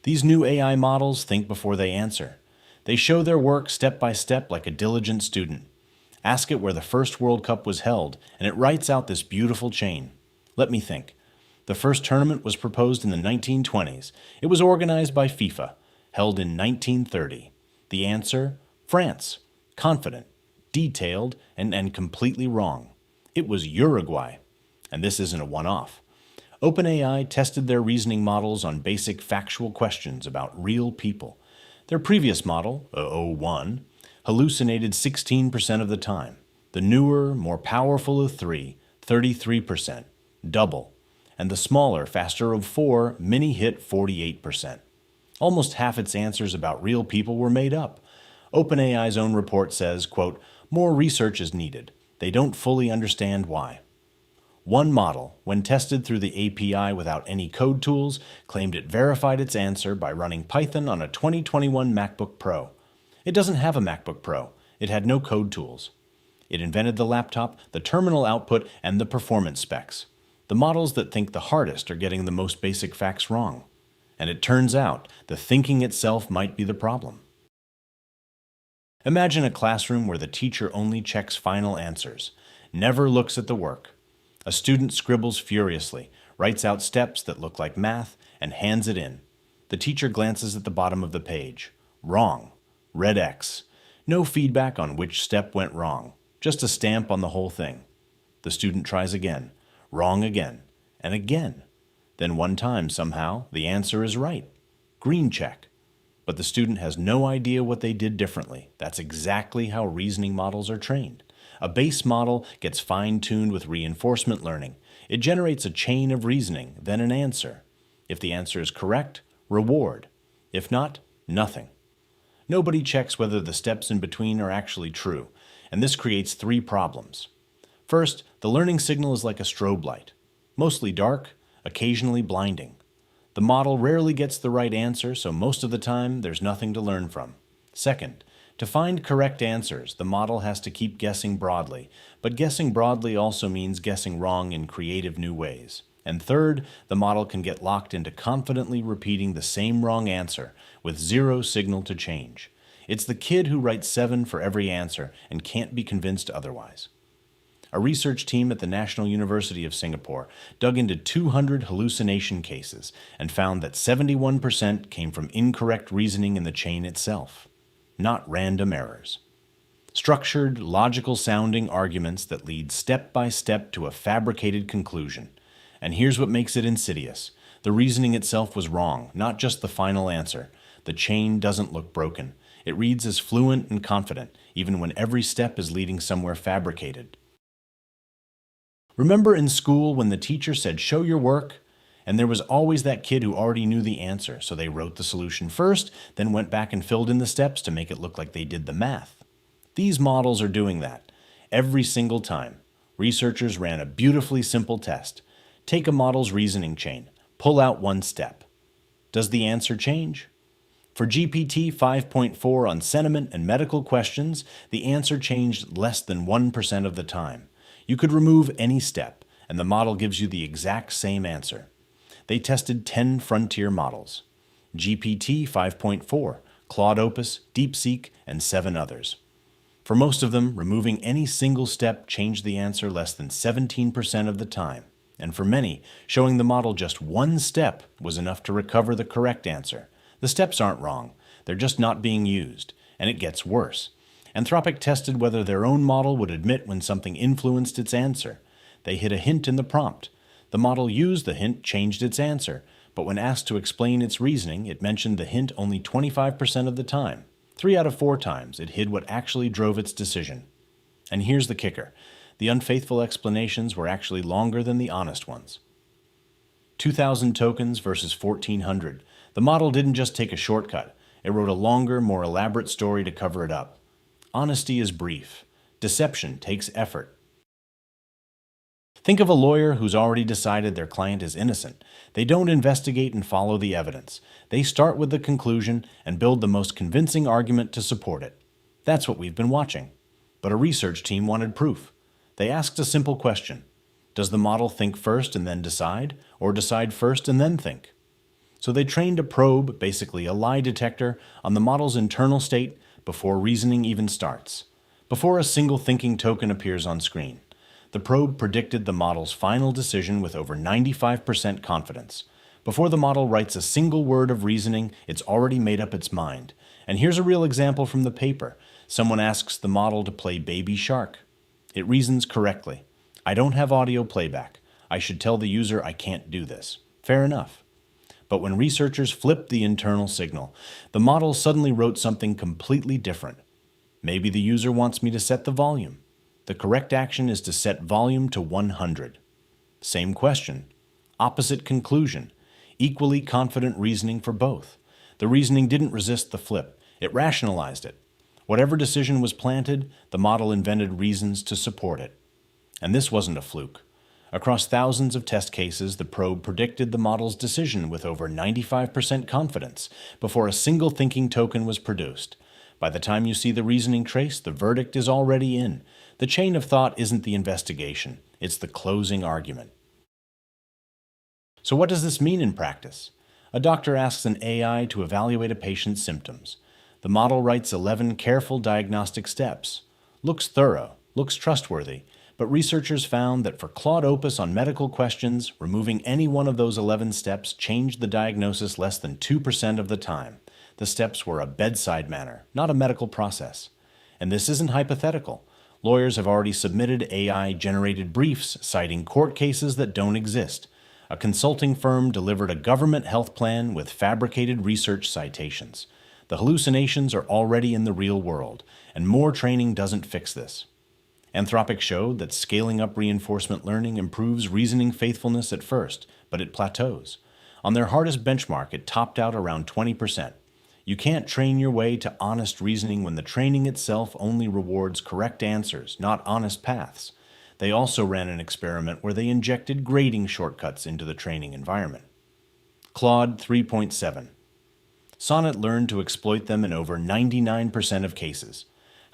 These new AI models think before they answer. They show their work step by step like a diligent student. Ask it where the first World Cup was held, and it writes out this beautiful chain. Let me think. The first tournament was proposed in the 1920s. It was organized by FIFA, held in 1930. The answer? France. Confident, detailed, and completely wrong. It was Uruguay. And this isn't a one-off. OpenAI tested their reasoning models on basic factual questions about real people. Their previous model, O1, hallucinated 16% of the time. The newer, more powerful of 3, 33%, double. And the smaller, faster of 4, Mini hit 48%. Almost half its answers about real people were made up. OpenAI's own report says, quote, more research is needed. They don't fully understand why. One model, when tested through the API without any code tools, claimed it verified its answer by running Python on a 2021 MacBook Pro. It doesn't have a MacBook Pro. It had no code tools. It invented the laptop, the terminal output, and the performance specs. The models that think the hardest are getting the most basic facts wrong. And it turns out the thinking itself might be the problem. Imagine a classroom where the teacher only checks final answers, never looks at the work. A student scribbles furiously, writes out steps that look like math, and hands it in. The teacher glances at the bottom of the page. Wrong. Red X. No feedback on which step went wrong. Just a stamp on the whole thing. The student tries again. Wrong again. And again. Then one time, somehow, the answer is right. Green check. But the student has no idea what they did differently. That's exactly how reasoning models are trained. A base model gets fine-tuned with reinforcement learning. It generates a chain of reasoning, then an answer. If the answer is correct, reward. If not, nothing. Nobody checks whether the steps in between are actually true, and this creates 3 problems. First, the learning signal is like a strobe light. Mostly dark, occasionally blinding. The model rarely gets the right answer, so most of the time there's nothing to learn from. Second, to find correct answers, the model has to keep guessing broadly, but guessing broadly also means guessing wrong in creative new ways. And third, the model can get locked into confidently repeating the same wrong answer with 0 signal to change. It's the kid who writes 7 for every answer and can't be convinced otherwise. A research team at the National University of Singapore dug into 200 hallucination cases and found that 71% came from incorrect reasoning in the chain itself. Not random errors. Structured, logical-sounding arguments that lead step by step to a fabricated conclusion. And here's what makes it insidious. The reasoning itself was wrong, not just the final answer. The chain doesn't look broken. It reads as fluent and confident, even when every step is leading somewhere fabricated. Remember in school when the teacher said, "Show your work"? And there was always that kid who already knew the answer, so they wrote the solution first, then went back and filled in the steps to make it look like they did the math. These models are doing that. Every single time. Researchers ran a beautifully simple test. Take a model's reasoning chain. Pull out one step. Does the answer change? For GPT 5.4 on sentiment and medical questions, the answer changed less than 1% of the time. You could remove any step, and the model gives you the exact same answer. They tested 10 frontier models. GPT 5.4, Claude Opus, DeepSeek, and 7 others. For most of them, removing any single step changed the answer less than 17% of the time. And for many, showing the model just one step was enough to recover the correct answer. The steps aren't wrong, they're just not being used. And it gets worse. Anthropic tested whether their own model would admit when something influenced its answer. They hid a hint in the prompt. The model used the hint, changed its answer, but when asked to explain its reasoning, it mentioned the hint only 25% of the time. 3 out of 4 times, it hid what actually drove its decision. And here's the kicker. The unfaithful explanations were actually longer than the honest ones. 2,000 tokens versus 1,400. The model didn't just take a shortcut. It wrote a longer, more elaborate story to cover it up. Honesty is brief. Deception takes effort. Think of a lawyer who's already decided their client is innocent. They don't investigate and follow the evidence. They start with the conclusion and build the most convincing argument to support it. That's what we've been watching. But a research team wanted proof. They asked a simple question. Does the model think first and then decide, or decide first and then think? So they trained a probe, basically a lie detector, on the model's internal state before reasoning even starts, before a single thinking token appears on screen. The probe predicted the model's final decision with over 95% confidence. Before the model writes a single word of reasoning, it's already made up its mind. And here's a real example from the paper. Someone asks the model to play Baby Shark. It reasons correctly. I don't have audio playback. I should tell the user I can't do this. Fair enough. But when researchers flipped the internal signal, the model suddenly wrote something completely different. Maybe the user wants me to set the volume. The correct action is to set volume to 100. Same question. Opposite conclusion. Equally confident reasoning for both. The reasoning didn't resist the flip. It rationalized it. Whatever decision was planted, the model invented reasons to support it. And this wasn't a fluke. Across thousands of test cases, the probe predicted the model's decision with over 95% confidence before a single thinking token was produced. By the time you see the reasoning trace, the verdict is already in. The chain of thought isn't the investigation, it's the closing argument. So what does this mean in practice? A doctor asks an AI to evaluate a patient's symptoms. The model writes 11 careful diagnostic steps. Looks thorough, looks trustworthy, but researchers found that for Claude Opus on medical questions, removing any one of those 11 steps changed the diagnosis less than 2% of the time. The steps were a bedside manner, not a medical process. And this isn't hypothetical. Lawyers have already submitted AI-generated briefs citing court cases that don't exist. A consulting firm delivered a government health plan with fabricated research citations. The hallucinations are already in the real world, and more training doesn't fix this. Anthropic showed that scaling up reinforcement learning improves reasoning faithfulness at first, but it plateaus. On their hardest benchmark, it topped out around 20%. You can't train your way to honest reasoning when the training itself only rewards correct answers, not honest paths. They also ran an experiment where they injected grading shortcuts into the training environment. Claude 3.7. Sonnet learned to exploit them in over 99% of cases.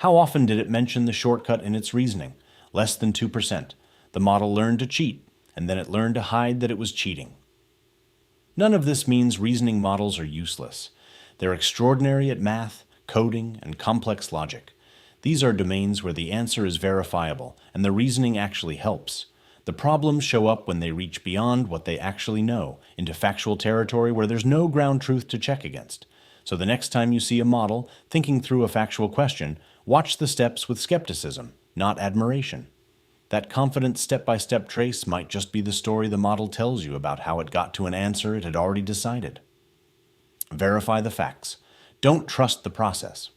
How often did it mention the shortcut in its reasoning? Less than 2%. The model learned to cheat, and then it learned to hide that it was cheating. None of this means reasoning models are useless. They're extraordinary at math, coding, and complex logic. These are domains where the answer is verifiable, and the reasoning actually helps. The problems show up when they reach beyond what they actually know, into factual territory where there's no ground truth to check against. So the next time you see a model thinking through a factual question, watch the steps with skepticism, not admiration. That confident step-by-step trace might just be the story the model tells you about how it got to an answer it had already decided. Verify the facts. Don't trust the process.